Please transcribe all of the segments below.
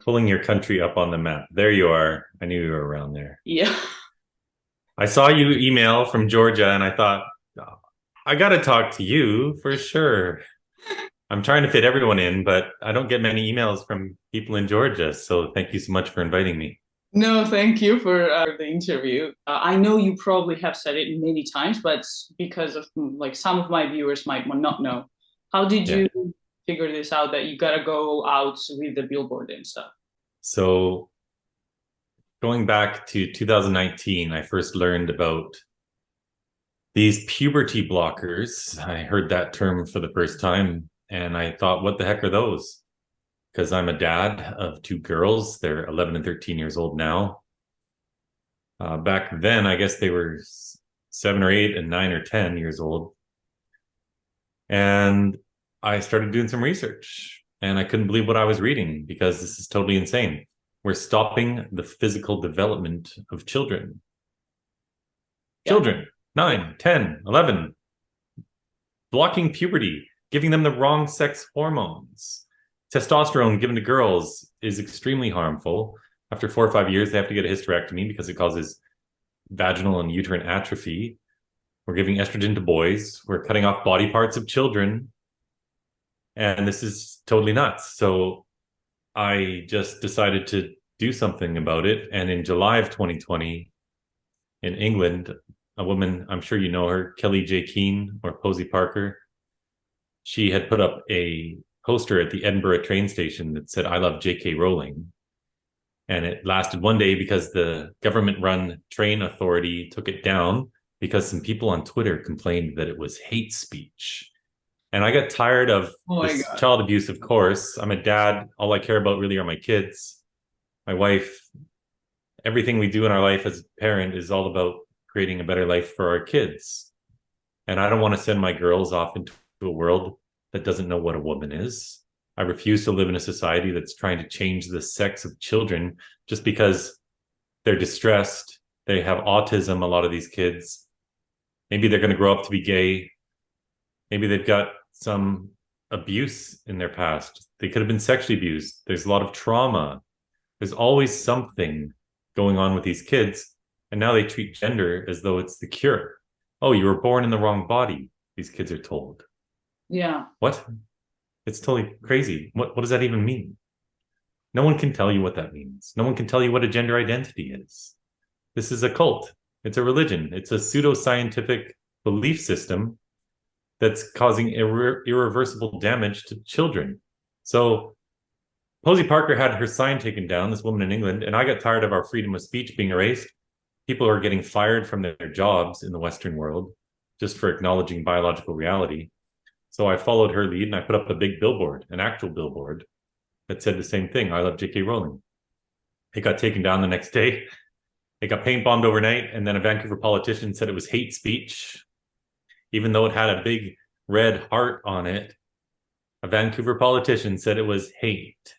Pulling your country up on the map. There you are. I knew you were around there. Yeah. I saw you email from Georgia and I thought, "Oh, I got to talk to you for sure. I'm trying to fit everyone in, but I don't get many emails from people in Georgia. So thank you so much for inviting me. No, thank you for the interview. I know you probably have said it many times, but because of like some of my viewers might not know. How did Yeah. you figure this out that you gotta go out with the billboard and stuff? So going back to 2019, I first learned about these puberty blockers. I heard that term for the first time and I thought, what the heck are those? Because I'm a dad of two girls. They're 11 and 13 years old now. Back then, I guess they were 7 or 8 and 9 or 10 years old. And I started doing some research and I couldn't believe what I was reading because this is totally insane. We're stopping the physical development of children. Yeah. Children, 9, 10, 11, blocking puberty, giving them the wrong sex hormones. Testosterone given to girls is extremely harmful. After 4 or 5 years, they have to get a hysterectomy because it causes vaginal and uterine atrophy. We're giving estrogen to boys. We're cutting off body parts of children. And this is totally nuts. So I just decided to do something about it. And in July of 2020, in England, a woman, I'm sure you know her, Kelly J. Keane or Posey Parker, she had put up a poster at the Edinburgh train station that said, "I love J.K. Rowling." And it lasted one day because the government-run train authority took it down because some people on Twitter complained that it was hate speech. And I got tired of this child abuse, of course. I'm a dad. All I care about really are my kids, my wife. Everything we do in our life as a parent is all about creating a better life for our kids. And I don't want to send my girls off into a world that doesn't know what a woman is. I refuse to live in a society that's trying to change the sex of children just because they're distressed. They have autism, a lot of these kids. Maybe they're going to grow up to be gay. Maybe they've got some abuse in their past. They could have been sexually abused. There's a lot of trauma. There's always something going on with these kids. And now they treat gender as though it's the cure. Oh, you were born in the wrong body, these kids are told. Yeah. What? It's totally crazy. What does that even mean? No one can tell you what that means. No one can tell you what a gender identity is. This is a cult. It's a religion. It's a pseudoscientific belief system that's causing irreversible damage to children. So Posey Parker had her sign taken down, this woman in England, and I got tired of our freedom of speech being erased. People are getting fired from their jobs in the Western world just for acknowledging biological reality. So I followed her lead and I put up a big billboard, an actual billboard that said the same thing. I love J.K. Rowling. It got taken down the next day. It got paint bombed overnight. And then a Vancouver politician said it was hate speech, even though it had a big red heart on it. A Vancouver politician said it was hate.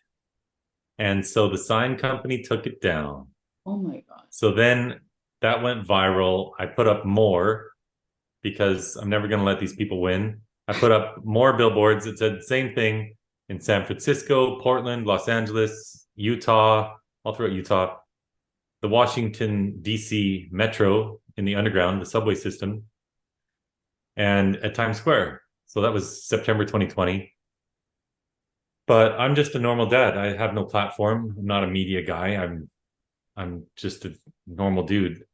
And so the sign company took it down. Oh my God. So then that went viral. I put up more because I'm never going to let these people win. I put up more billboards that said the same thing in San Francisco, Portland, Los Angeles, Utah, all throughout Utah, the Washington, D.C. Metro in the underground, the subway system, and at Times Square. So that was September 2020. But I'm just a normal dad. I have no platform. I'm not a media guy. I'm just a normal dude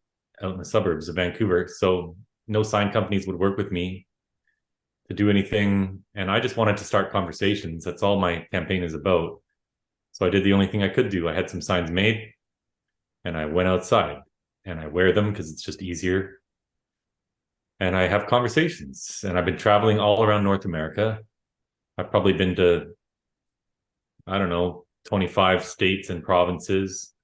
out in the suburbs of Vancouver. So no sign companies would work with me to do anything. And I just wanted to start conversations. That's all my campaign is about. So I did the only thing I could do. I had some signs made and I went outside and I wear them because it's just easier. And I have conversations and I've been traveling all around North America. I've probably been to, I don't know, 25 states and provinces,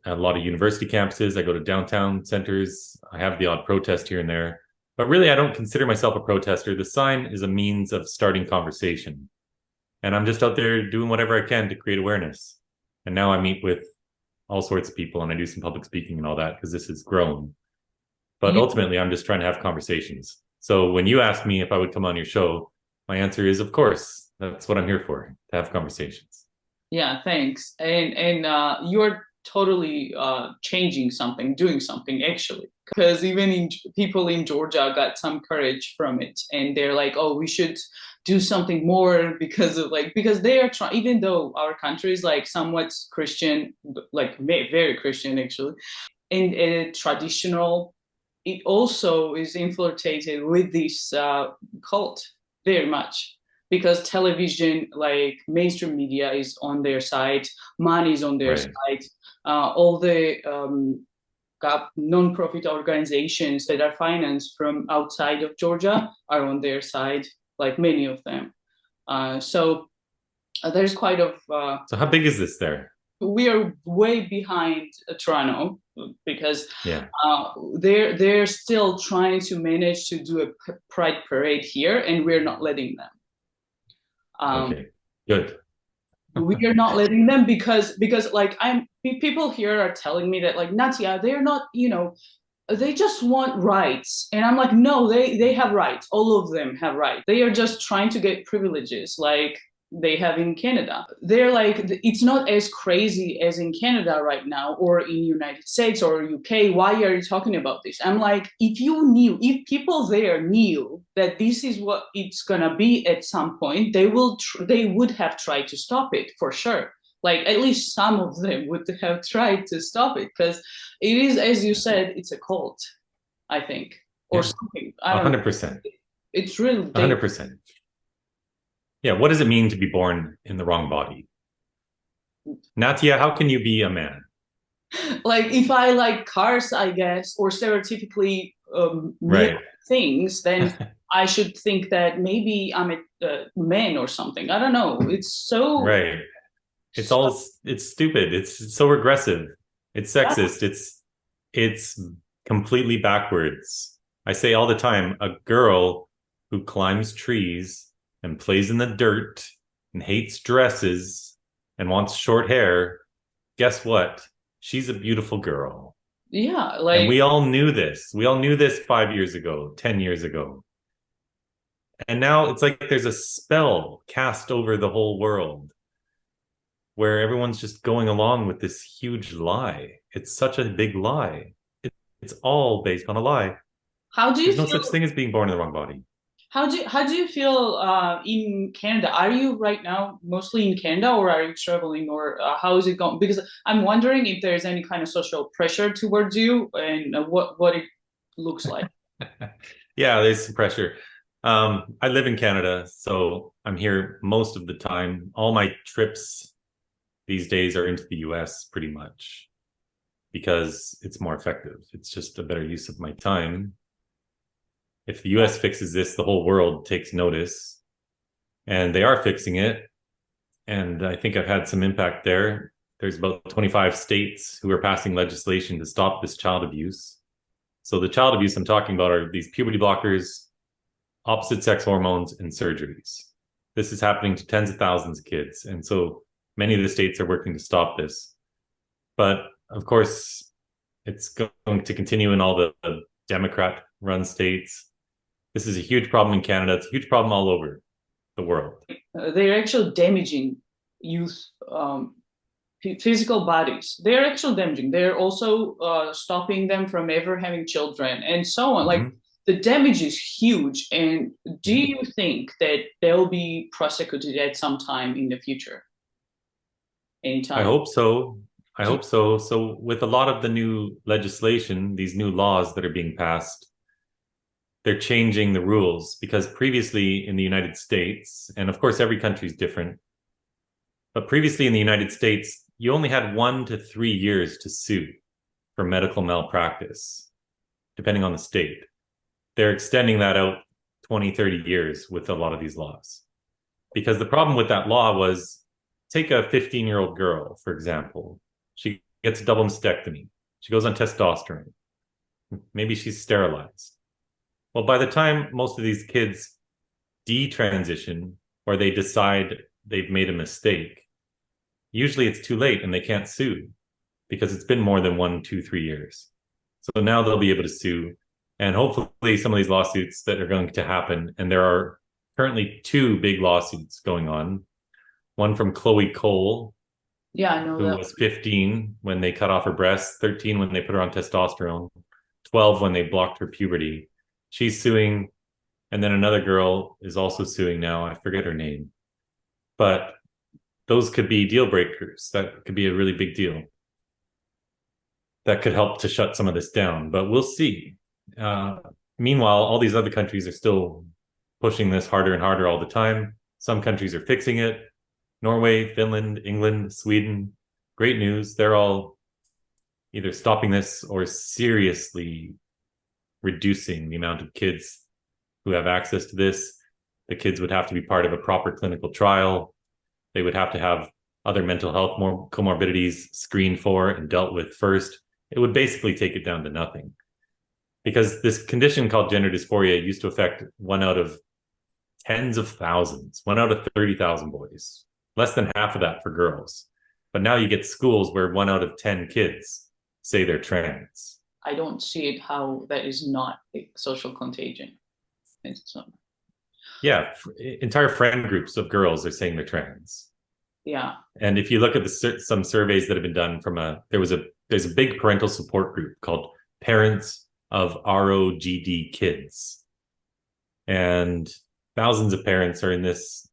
a lot of university campuses. I go to downtown centers. I have the odd protest here and there. But really, I don't consider myself a protester. The sign is a means of starting conversation. And I'm just out there doing whatever I can to create awareness. And now I meet with all sorts of people and I do some public speaking and all that because this has grown. But ultimately, I'm just trying to have conversations. So when you asked me if I would come on your show, my answer is, of course, that's what I'm here for, to have conversations. Yeah, thanks. And you're totally changing something, doing something actually. Because even people in Georgia got some courage from it, and they're like, "Oh, we should do something more because they are trying. Even though our country is like somewhat Christian, like very Christian actually, and traditional, it also is infiltrated with this cult very much because television, like mainstream media, is on their side, money is on their Right. side, all the non-profit organizations that are financed from outside of Georgia are on their side, like many of them. So there's quite of. So how big is this there? We are way behind Toronto because Yeah. they're still trying to manage to do a pride parade here, and we're not letting them. Okay, good. We are not letting them because like people here are telling me that like Natia, they're not, they just want rights, and I'm like, no, they have rights. All of them have rights. They are just trying to get privileges like they have in Canada. They're like, it's not as crazy as in Canada right now or in United States or UK. Why are you talking about this? I'm like, if people there knew that this is what it's gonna be at some point, they would have tried to stop it for sure. Like at least some of them would have tried to stop it because it is, as you said, it's a cult, I think, or something. I don't 100%. know. It's really 100%. Yeah, what does it mean to be born in the wrong body? Natia, how can you be a man? Like if I like cars, I guess, or stereotypically Right. things, then I should think that maybe I'm a man or something. I don't know. It's so right. It's stupid. It's so regressive. It's sexist. It's completely backwards. I say all the time, a girl who climbs trees and plays in the dirt and hates dresses and wants short hair, guess what? She's a beautiful girl. Yeah, like, and we all knew this. We all knew this 5 years ago, 10 years ago. And now it's like there's a spell cast over the whole world where everyone's just going along with this huge lie. It's such a big lie. It's all based on a lie. How do you There's no such thing as being born in the wrong body. How do you feel in Canada? Are you right now mostly in Canada, or are you traveling, or how is it going? Because I'm wondering if there's any kind of social pressure towards you and what it looks like. Yeah, there's some pressure. I live in Canada, so I'm here most of the time. All my trips these days are into the US pretty much because it's more effective. It's just a better use of my time. If the US fixes this, the whole world takes notice, and they are fixing it. And I think I've had some impact there. There's about 25 states who are passing legislation to stop this child abuse. So the child abuse I'm talking about are these puberty blockers, opposite sex hormones, and surgeries. This is happening to tens of thousands of kids. And so many of the states are working to stop this. But of course, it's going to continue in all the Democrat-run states. This is a huge problem in Canada. It's a huge problem all over the world. They're actually damaging youth physical bodies. They're actually damaging. They're also stopping them from ever having children and so on. Like the damage is huge. And do you think that they'll be prosecuted at some time in the future? Anytime? I hope so. I hope so. So with a lot of the new legislation, these new laws that are being passed, they're changing the rules because previously in the United States, and of course every country is different, but previously in the United States, you only had 1 to 3 years to sue for medical malpractice, depending on the state. They're extending that out 20, 30 years with a lot of these laws. Because the problem with that law was, take a 15-year-old girl, for example. She gets a double mastectomy. She goes on testosterone. Maybe she's sterilized. Well, by the time most of these kids detransition or they decide they've made a mistake, usually it's too late and they can't sue because it's been more than 1, 2, 3 years. So now they'll be able to sue. And hopefully some of these lawsuits that are going to happen, and there are currently 2 big lawsuits going on, one from Chloe Cole Yeah, I know who that. was 15 when they cut off her breasts, 13 when they put her on testosterone, 12 when they blocked her puberty. She's suing, and then another girl is also suing now. I forget her name. But those could be deal breakers. That could be a really big deal. That could help to shut some of this down, but we'll see. Meanwhile, all these other countries are still pushing this harder and harder all the time. Some countries are fixing it. Norway, Finland, England, Sweden. Great news. They're all either stopping this or seriously reducing the amount of kids who have access to this. The kids would have to be part of a proper clinical trial. They would have to have other mental health comorbidities screened for and dealt with first. It would basically take it down to nothing. Because this condition called gender dysphoria used to affect 1 out of tens of thousands, 1 out of 30,000 boys, less than half of that for girls. But now you get schools where 1 out of 10 kids say they're trans. I don't see it how that is not a social contagion. Yeah, entire friend groups of girls are saying they're trans. Yeah. And if you look at some surveys that have been done from there's a big parental support group called Parents of ROGD Kids. And thousands of parents are in this,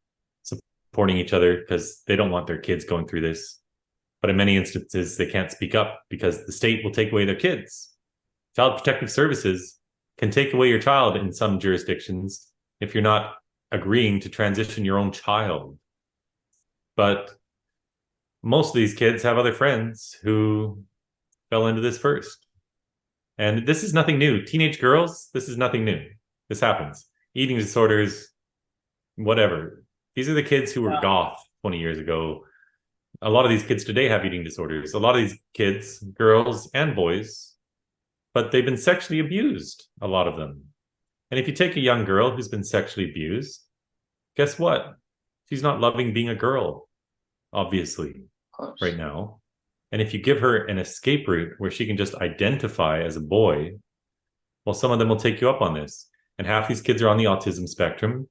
supporting each other because they don't want their kids going through this. But in many instances, they can't speak up because the state will take away their kids. Child Protective Services can take away your child in some jurisdictions if you're not agreeing to transition your own child. But most of these kids have other friends who fell into this first. And this is nothing new. Teenage girls, this is nothing new. This happens. Eating disorders, whatever. These are the kids who were goth 20 years ago. A lot of these kids today have eating disorders. A lot of these kids, girls and boys, but they've been sexually abused, a lot of them. And if you take a young girl who's been sexually abused, guess what? She's not loving being a girl, obviously, right now. And if you give her an escape route where she can just identify as a boy, well, some of them will take you up on this. And half these kids are on the autism spectrum.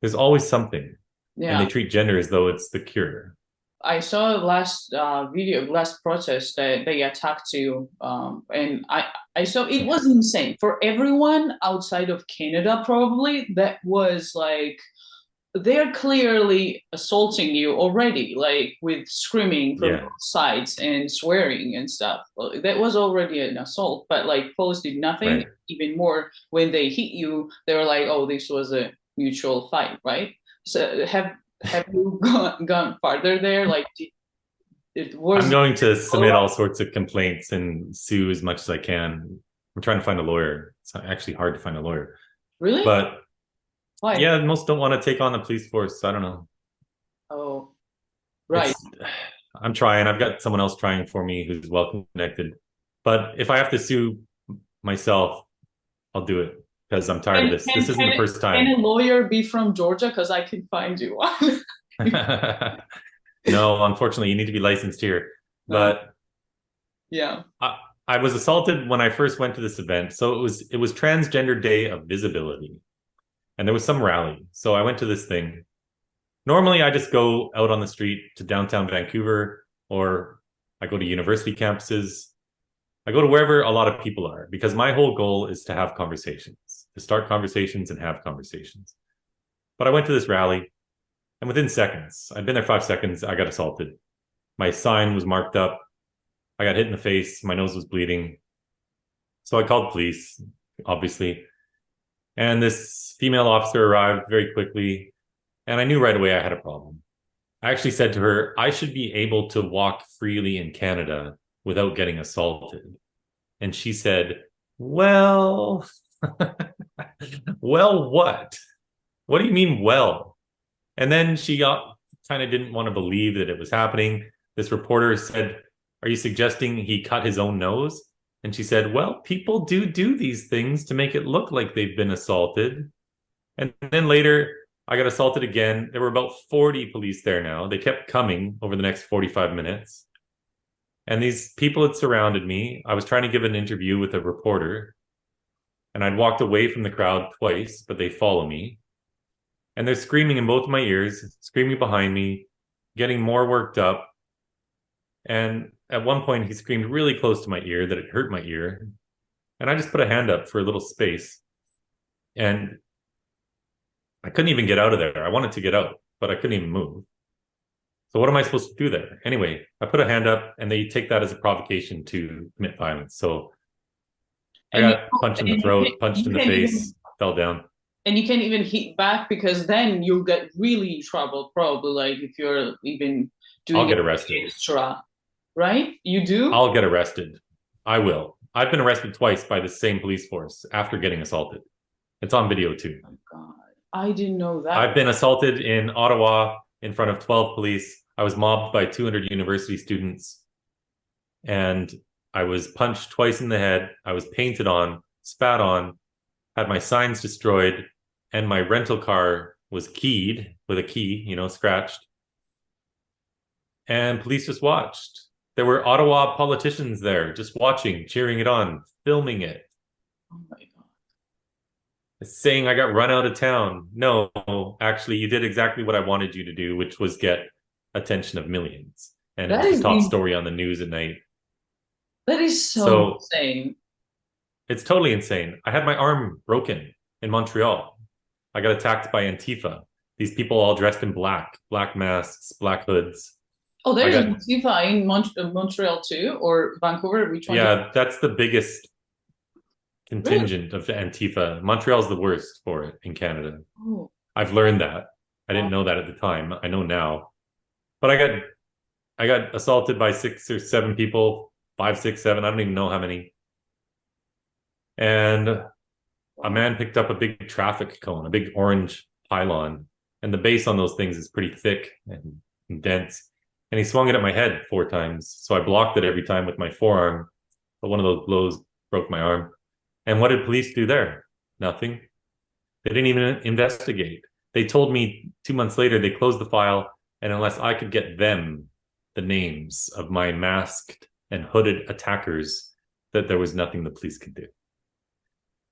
There's always something. Yeah. And they treat gender as though it's the cure. I saw last protest that they attacked you, and I saw it was insane for everyone outside of Canada. Probably that was like they're clearly assaulting you already, like with screaming from both sides and swearing and stuff. That was already an assault, but like Post did nothing. Right. Even more when they hit you, they were like, "Oh, this was a mutual fight," right? So have you gone farther there? Like, I'm going to submit all sorts of complaints and sue as much as I can. I'm trying to find a lawyer. It's actually hard to find a lawyer. Really? But why? Yeah, most don't want to take on the police force. I don't know. Oh, right. I'm trying. I've got someone else trying for me who's well connected. But if I have to sue myself, I'll do it. Because I'm tired of this. This isn't the first time. Can a lawyer be from Georgia? Because I can find you one. No, unfortunately, you need to be licensed here. But yeah, I was assaulted when I first went to this event. So it was Transgender Day of Visibility, and there was some rally. So I went to this thing. Normally, I just go out on the street to downtown Vancouver, or I go to university campuses. I go to wherever a lot of people are, because my whole goal is to have conversations, to start conversations and have conversations. But I went to this rally, and within seconds, I'd been there 5 seconds, I got assaulted. My sign was marked up. I got hit in the face. My nose was bleeding. So I called police, obviously. And this female officer arrived very quickly, and I knew right away I had a problem. I actually said to her, I should be able to walk freely in Canada without getting assaulted. And she said, well, well, what? What do you mean, well? And then she kind of didn't want to believe that it was happening. This reporter said, are you suggesting he cut his own nose? And she said, well, people do these things to make it look like they've been assaulted. And then later, I got assaulted again. There were about 40 police there now. They kept coming over the next 45 minutes. And these people had surrounded me. I was trying to give an interview with a reporter, and I'd walked away from the crowd twice, but they follow me. And they're screaming in both of my ears, screaming behind me, getting more worked up. And at one point, he screamed really close to my ear that it hurt my ear. And I just put a hand up for a little space. And I couldn't even get out of there. I wanted to get out, but I couldn't even move. So what am I supposed to do there? Anyway, I put a hand up, and they take that as a provocation to commit violence. So I got punched in the throat, punched in the face, fell down. And you can't even hit back, because then you'll get really in trouble, probably, like if you're even doing I'll get arrested. Extra, right? You do? I'll get arrested. I will. I've been arrested twice by the same police force after getting assaulted. It's on video too. Oh my God. I didn't know that. I've been assaulted in Ottawa in front of 12 police. I was mobbed by 200 university students. And I was punched twice in the head. I was painted on, spat on, had my signs destroyed, and my rental car was keyed with a key, you know, scratched. And police just watched. There were Ottawa politicians there just watching, cheering it on, filming it. Oh my God. Saying I got run out of town. No, actually, you did exactly what I wanted you to do, which was get attention of millions. And it's the top story on the news at night. That is so insane. It's totally insane. I had my arm broken in Montreal. I got attacked by Antifa. These people all dressed in black masks, black hoods. Oh, there's Antifa in Montreal too, or Vancouver? Which one? Yeah, that's the biggest contingent of the Antifa. Montreal's the worst for it in Canada. Oh. I've learned that. I didn't know that at the time. I know now. But I got assaulted by 6 or 7 people, 5, 6, 7, I don't even know how many. And a man picked up a big traffic cone, a big orange pylon, and the base on those things is pretty thick and dense. And he swung it at my head 4 times. So I blocked it every time with my forearm, but one of those blows broke my arm. And what did police do there? Nothing. They didn't even investigate. They told me 2 months later they closed the file, and unless I could get them the names of my masked and hooded attackers, that there was nothing the police could do.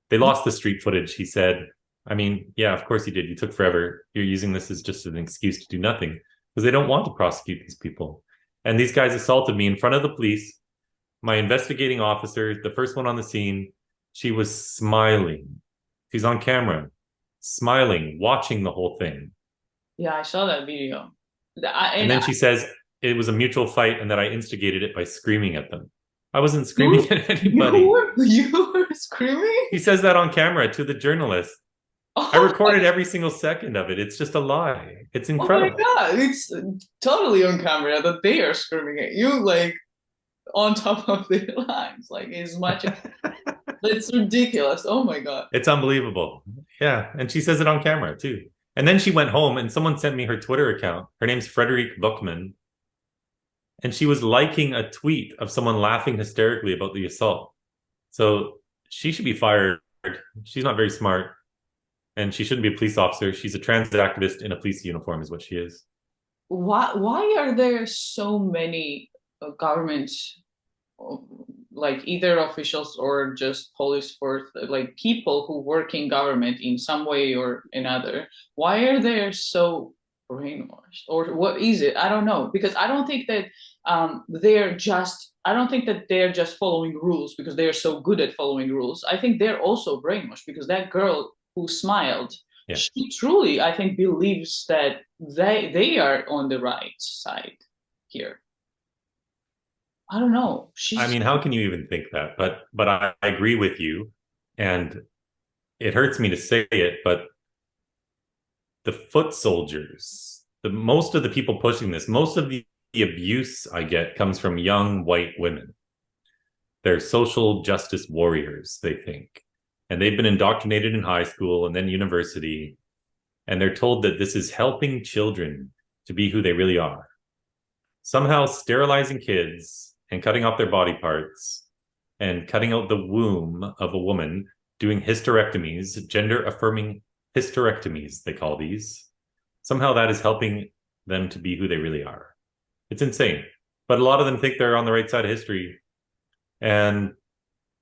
They lost the street footage, he said. I mean, yeah, of course you did. You took forever. You're using this as just an excuse to do nothing, because they don't want to prosecute these people. And these guys assaulted me in front of the police. My investigating officer, the first one on the scene, she was smiling. She's on camera, smiling, watching the whole thing. Yeah, I saw that video. And then she says it was a mutual fight and that I instigated it by screaming at them. I wasn't screaming at anybody. You were screaming? He says that on camera to the journalist. Oh, I recorded every single second of it. It's just a lie. It's incredible. Oh my God, it's totally on camera that they are screaming at you, like on top of their lives, like as much. It's ridiculous. Oh my God. It's unbelievable. Yeah. And she says it on camera too. And then she went home and someone sent me her Twitter account. Her name's Frederique Buchman. And she was liking a tweet of someone laughing hysterically about the assault. So she should be fired. She's not very smart. And she shouldn't be a police officer. She's a trans activist in a police uniform is what she is. Why are there so many government, like either officials or just police force, like people who work in government in some way or another? Why are they so brainwashed? Or what is it? I don't know. Because I don't think that they're just following rules because they're so good at following rules. I think they're also brainwashed because that girl who smiled, yeah, she truly, I think, believes that they are on the right side here. I don't know. I mean, how can you even think that? But I agree with you, and it hurts me to say it, but the foot soldiers, most of the people pushing this, most of the abuse I get comes from young white women. They're social justice warriors, they think. And they've been indoctrinated in high school and then university. And they're told that this is helping children to be who they really are. Somehow sterilizing kids and cutting off their body parts and cutting out the womb of a woman, doing hysterectomies, gender-affirming hysterectomies, they call these. Somehow that is helping them to be who they really are. It's insane. But a lot of them think they're on the right side of history. And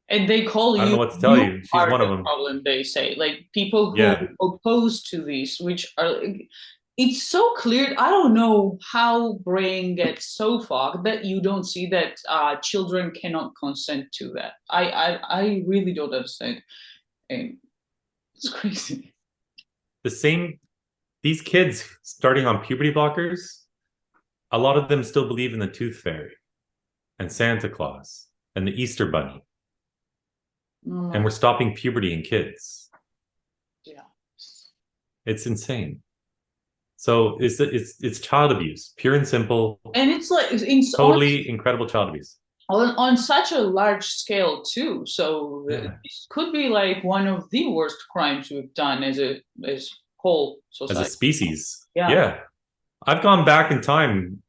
they call you. I don't know what to tell you. She's one of them. Problem, they say, like people who oppose to these, which are it's so clear. I don't know how brain gets so fogged that you don't see that children cannot consent to that. I really don't understand. And it's crazy. These kids starting on puberty blockers, a lot of them still believe in the tooth fairy and Santa Claus and the Easter bunny. And we're stopping puberty in kids. Yeah. It's insane. So it's child abuse, pure and simple. And it's like totally incredible child abuse. On such a large scale too. So it could be like one of the worst crimes we've done as whole society. As a species. Yeah. I've gone back in time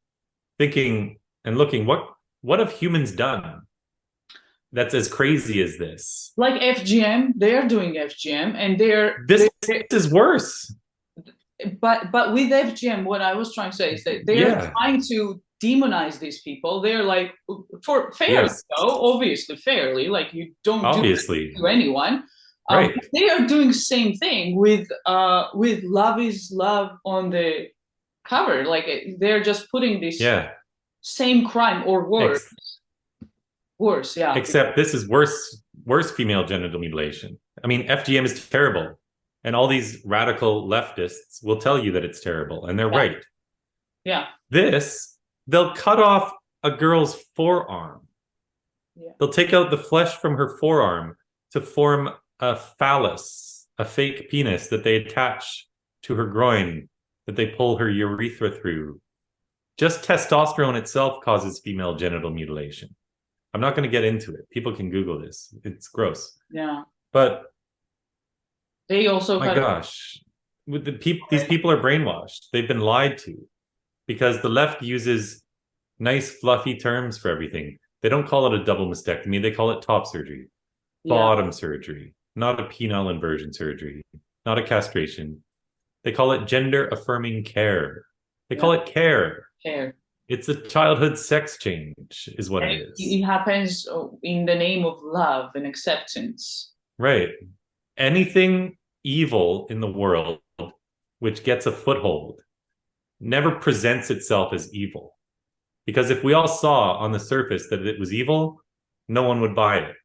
thinking and looking, what have humans done that's as crazy as this? Like FGM, they're doing FGM and this is worse. But with FGM, what I was trying to say is that they're trying to demonize these people. They're like, for fairly, obviously fairly, like you don't do this to anyone. Right. They are doing the same thing with "Love is Love" on the cover. Like they're just putting this same crime or worse. Worse, yeah. Except this is worse female genital mutilation. I mean, FGM is terrible. And all these radical leftists will tell you that it's terrible. And they're right. Yeah. They'll cut off a girl's forearm. Yeah. They'll take out the flesh from her forearm to form a phallus, a fake penis that they attach to her groin, that they pull her urethra through. Just testosterone itself causes female genital mutilation. I'm not going to get into it. People can Google this. It's gross. Yeah. But they also my gosh, with these people are brainwashed. They've been lied to because the left uses nice fluffy terms for everything. They don't call it a double mastectomy. They call it top surgery, bottom surgery, not a penile inversion surgery, not a castration. They call it gender affirming care. They call it care. Care. It's a childhood sex change is what it is. It happens in the name of love and acceptance. Right. Anything evil in the world which gets a foothold never presents itself as evil. Because if we all saw on the surface that it was evil, no one would buy it.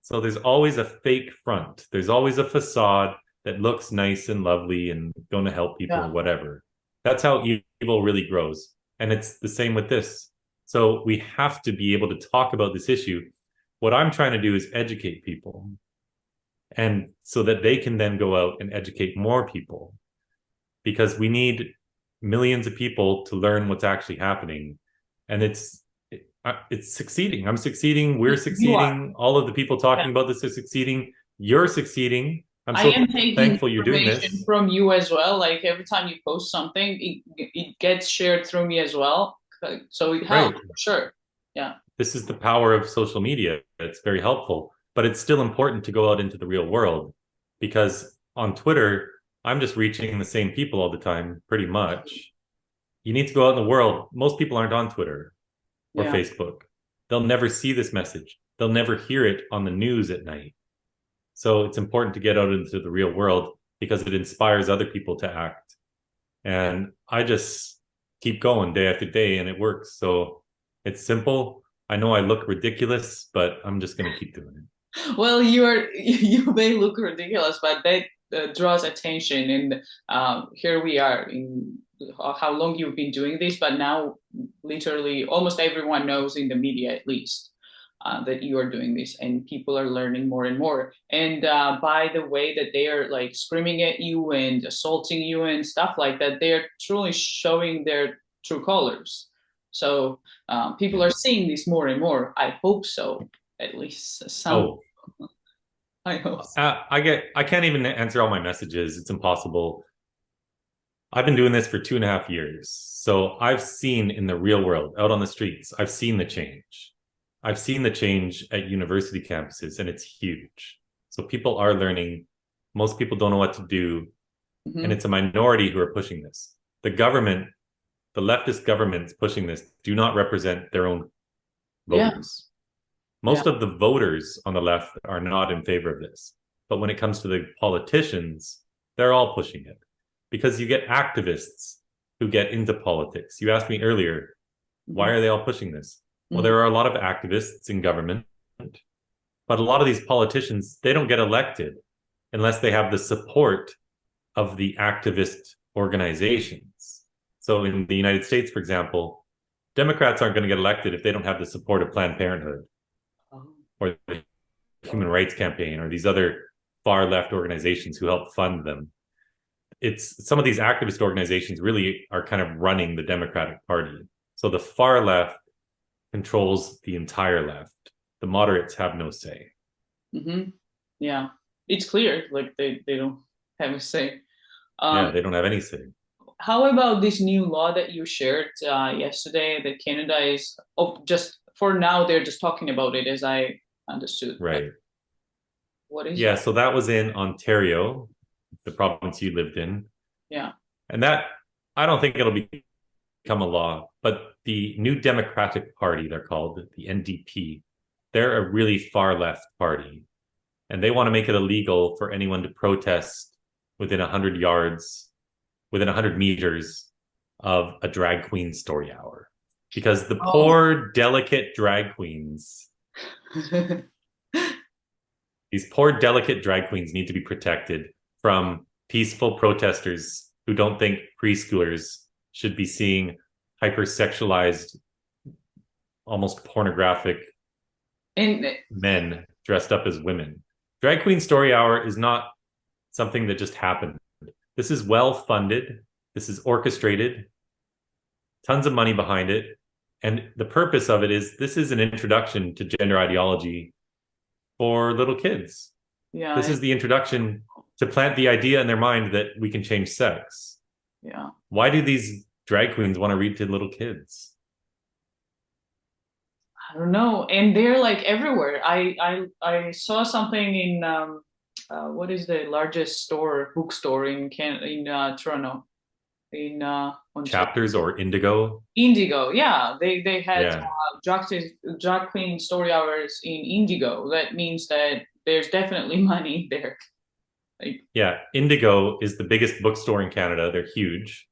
So there's always a fake front. There's always a facade that looks nice and lovely and going to help people or whatever. That's how evil really grows. And it's the same with this. So we have to be able to talk about this issue. What I'm trying to do is educate people. And so that they can then go out and educate more people. Because we need millions of people to learn what's actually happening. And it's succeeding. I'm succeeding. We're succeeding. All of the people talking about this are succeeding. You're succeeding. I'm so thankful you're doing this. From you as well. Like every time you post something, it gets shared through me as well. So it helps, for sure. Yeah. This is the power of social media. It's very helpful. But it's still important to go out into the real world. Because on Twitter, I'm just reaching the same people all the time, pretty much. You need to go out in the world. Most people aren't on Twitter or Facebook. They'll never see this message. They'll never hear it on the news at night. So it's important to get out into the real world because it inspires other people to act. And I just keep going day after day and it works. So it's simple. I know I look ridiculous, but I'm just going to keep doing it. Well, you may look ridiculous, but that draws attention. And here we are in how long you've been doing this, but now literally almost everyone knows in the media at least. That you are doing this and people are learning more and more. And by the way that they are like screaming at you and assaulting you and stuff like that, they're truly showing their true colors. So people are seeing this more and more. I hope so, at least some. I hope so. I can't even answer all my messages. It's impossible. I've been doing this for 2.5 years. So I've seen in the real world, out on the streets, I've seen the change. I've seen the change at university campuses and it's huge. So people are learning. Most people don't know what to do. Mm-hmm. And it's a minority who are pushing this. The government, the leftist governments pushing this do not represent their own voters. Most of the voters on the left are not in favor of this. But when it comes to the politicians, they're all pushing it. because you get activists who get into politics. You asked me earlier, why are they all pushing this? Well, there are a lot of activists in government, but a lot of these politicians, they don't get elected unless they have the support of the activist organizations. So in the United States, for example, Democrats aren't going to get elected if they don't have the support of Planned Parenthood or the Human Rights Campaign or these other far left organizations who help fund them. It's some of these activist organizations really are kind of running the Democratic Party. So the far left controls the entire left. The moderates have no say. Yeah, it's clear. Like they don't have a say. Yeah, they don't have any say. How about this new law that you shared yesterday that Canada is just for now they're just talking about it, as I understood. Right. What is that? So that was in Ontario, the province you lived in. Yeah. And that, I don't think it'll become a law, but the New Democratic Party, they're called, the NDP, they're a really far left party. And they want to make it illegal for anyone to protest within 100 yards, within 100 meters of a drag queen story hour. Because the poor, delicate drag queens, these poor, delicate drag queens need to be protected from peaceful protesters who don't think preschoolers should be seeing hypersexualized, almost pornographic men dressed up as women. Drag Queen Story Hour is not something that just happened. This is well funded. This is orchestrated. Tons of money behind it. And the purpose of it is this is an introduction to gender ideology for little kids. Yeah. This is the introduction to plant the idea in their mind that we can change sex. Yeah. Why do these drag queens want to read to little kids? I don't know. And they're like everywhere. I saw something in what is the largest bookstore in Toronto? In Chapters or Indigo? Indigo, yeah. They had drag queen story hours in Indigo. That means that there's definitely money there. Like, yeah, Indigo is the biggest bookstore in Canada. They're huge.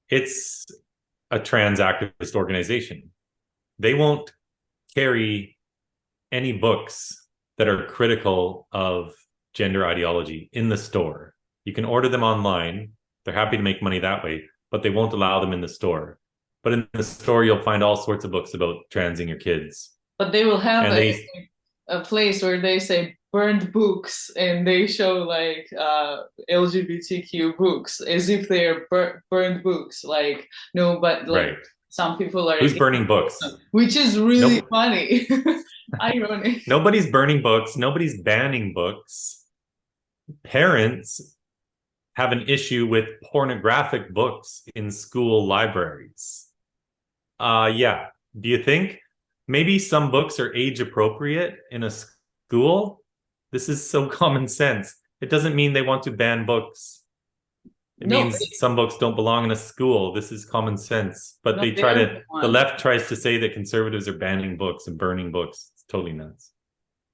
It's a trans activist organization. They won't carry any books that are critical of gender ideology in the store. You can order them online. They're happy to make money that way, but they won't allow them in the store. But in the store, you'll find all sorts of books about transing your kids. But they will have a place where they say burned books and they show like LGBTQ books as if they're burned books. Like, no, but like some people are... Who's burning books? Which is really funny. Ironic. Nobody's burning books. Nobody's banning books. Parents have an issue with pornographic books in school libraries. Yeah. Do you think maybe some books are age appropriate in a school? This is so common sense. It doesn't mean they want to ban books. It means some books don't belong in a school. This is common sense. But the left tries to say that conservatives are banning books and burning books. It's totally nuts.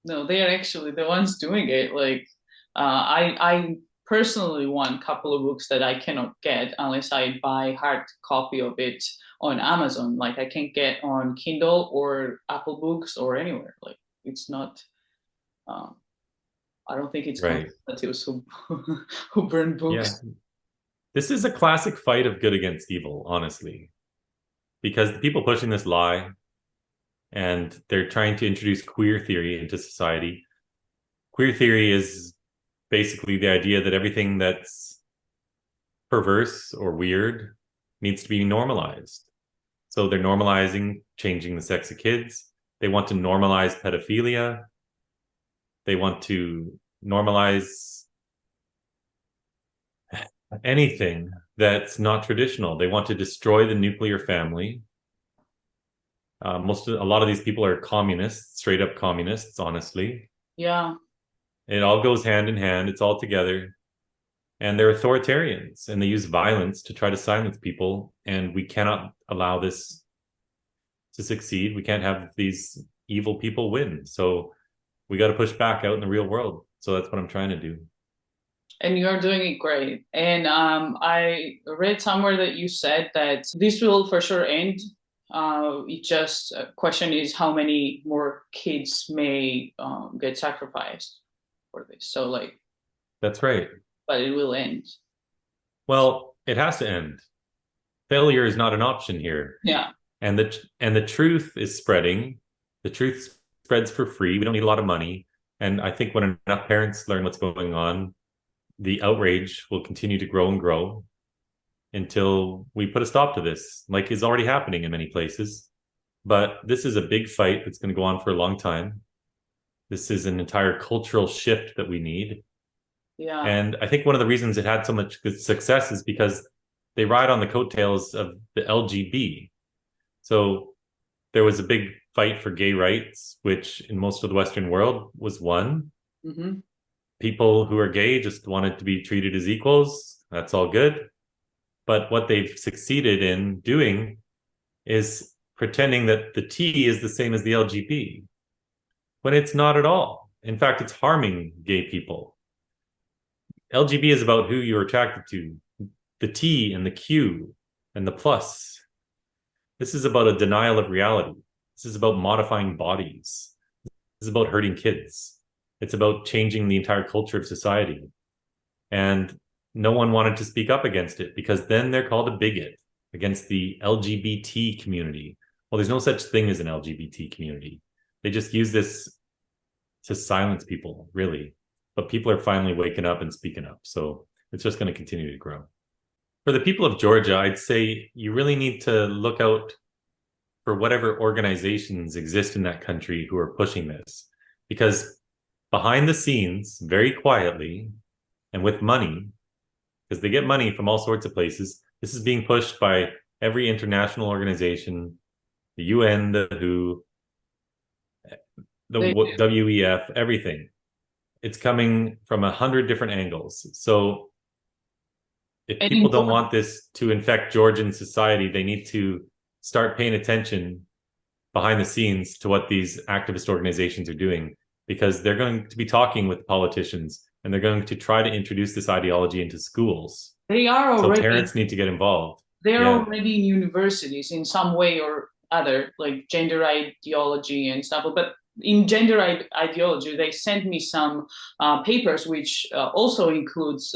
No, they are actually the ones doing it. Like, I personally want a couple of books that I cannot get unless I buy hard copy of it on Amazon. Like I can't get on Kindle or Apple Books or anywhere. Like it's not, I don't think it's conservatives who burn books. Yeah. This is a classic fight of good against evil, honestly, because the people pushing this lie and they're trying to introduce queer theory into society. Queer theory is basically the idea that everything that's perverse or weird needs to be normalized. So they're normalizing changing the sex of kids. They want to normalize pedophilia. They want to normalize anything that's not traditional. They want to destroy the nuclear family. A lot of these people are communists, straight up communists, honestly. Yeah. It all goes hand in hand. It's all together. And they're authoritarians and they use violence to try to silence people. And we cannot allow this to succeed. We can't have these evil people win. So we got to push back out in the real world. So that's what I'm trying to do. And you're doing it great. And I read somewhere that you said that this will for sure end. It just question is how many more kids may get sacrificed for this. So like, that's right. But it will end. Well, it has to end. Failure is not an option here. Yeah. And the truth is spreading. The truth spreads for free. We don't need a lot of money. And I think when enough parents learn what's going on, the outrage will continue to grow and grow until we put a stop to this, like is already happening in many places. But this is a big fight that's going to go on for a long time. This is an entire cultural shift that we need. Yeah. And I think one of the reasons it had so much good success is because they ride on the coattails of the LGB. So there was a big fight for gay rights, which in most of the Western world was won. Mm-hmm. People who are gay just wanted to be treated as equals. That's all good. But what they've succeeded in doing is pretending that the T is the same as the LGB, when it's not at all. In fact, it's harming gay people. LGB is about who you're attracted to. The T and the Q and the plus. This is about a denial of reality. This is about modifying bodies. This is about hurting kids. It's about changing the entire culture of society. And no one wanted to speak up against it because then they're called a bigot against the LGBT community. Well, there's no such thing as an LGBT community. They just use this to silence people, really. But people are finally waking up and speaking up. So it's just going to continue to grow. For the people of Georgia, I'd say you really need to look out for whatever organizations exist in that country who are pushing this. Because behind the scenes, very quietly, and with money, because they get money from all sorts of places, this is being pushed by every international organization, the UN, the WHO, the WEF, everything. It's coming from 100 different angles. So if people don't want this to infect Georgian society, they need to start paying attention behind the scenes to what these activist organizations are doing, because they're going to be talking with politicians and they're going to try to introduce this ideology into schools. They are already. So parents need to get involved. They're already in universities in some way or other, like gender ideology and stuff. But in gender ideology, they sent me some papers, which also includes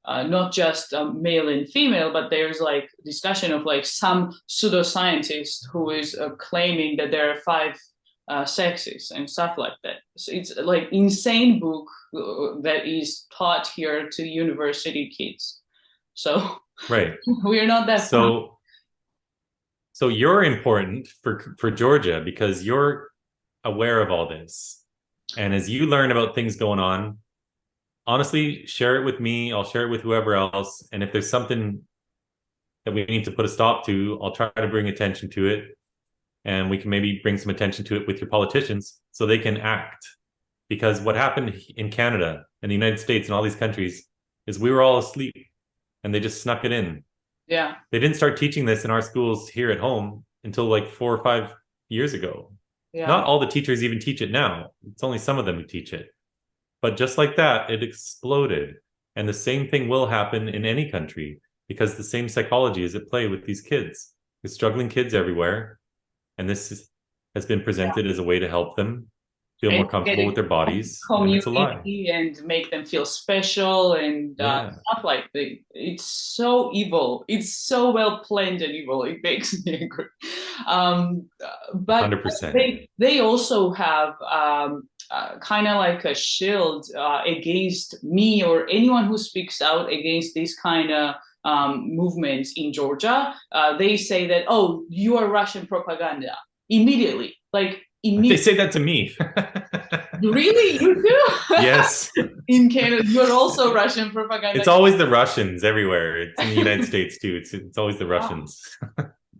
not just male and female, but there's like discussion of like some pseudoscientist who is claiming that there are 5 sexes and stuff like that. So it's like insane book that is taught here to university kids. So right, we're not that. So you're important for Georgia because you're aware of all this, and as you learn about things going on, honestly, share it with me. I'll share it with whoever else. And if there's something that we need to put a stop to, I'll try to bring attention to it. And we can maybe bring some attention to it with your politicians so they can act. Because what happened in Canada and the United States and all these countries is we were all asleep and they just snuck it in. Yeah. They didn't start teaching this in our schools here at home until like 4 or 5 years ago. Yeah. Not all the teachers even teach it now. It's only some of them who teach it. But just like that, it exploded. And the same thing will happen in any country because the same psychology is at play with these kids. There's struggling kids everywhere. And this has been presented as a way to help them feel more comfortable with their bodies. And it's a lie. And make them feel special and stuff like that. It's so evil. It's so well planned and evil. It makes me angry. But 100%. They also have kind of like a shield against me or anyone who speaks out against this kind of movements in Georgia. They say that, oh, you are Russian propaganda immediately. Like immediately. They say that to me. Really? You do? Yes. In Canada, you're also Russian propaganda. It's always the Russians everywhere. It's in the United States too. It's always the Russians.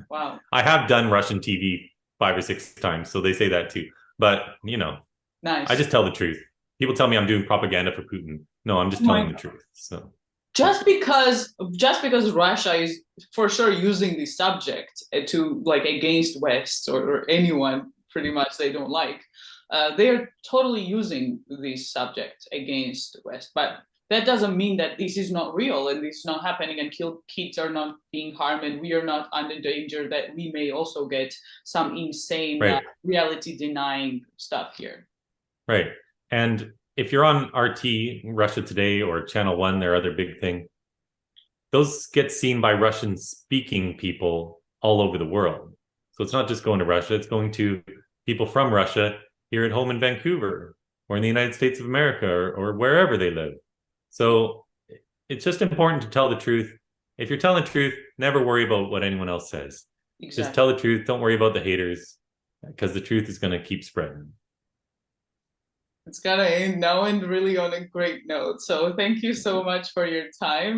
Wow. I have done Russian TV 5 or 6 times, so they say that too. But you know, nice. I just tell the truth. People tell me I'm doing propaganda for Putin. No, I'm just telling the truth. So just because Russia is for sure using this subject to like against West or anyone pretty much they don't like, they're totally using this subject against West. But that doesn't mean that this is not real and this is not happening and kids are not being harmed and we are not under danger, that we may also get some insane reality denying stuff here. Right. And if you're on RT, Russia Today, or Channel 1, their other big thing, those get seen by Russian speaking people all over the world. So it's not just going to Russia, it's going to people from Russia here at home in Vancouver or in the United States of America or wherever they live. So it's just important to tell the truth. If you're telling the truth, never worry about what anyone else says. Exactly. Just tell the truth. Don't worry about the haters, because the truth is going to keep spreading. It's going to end now and really on a great note. So thank you so much for your time.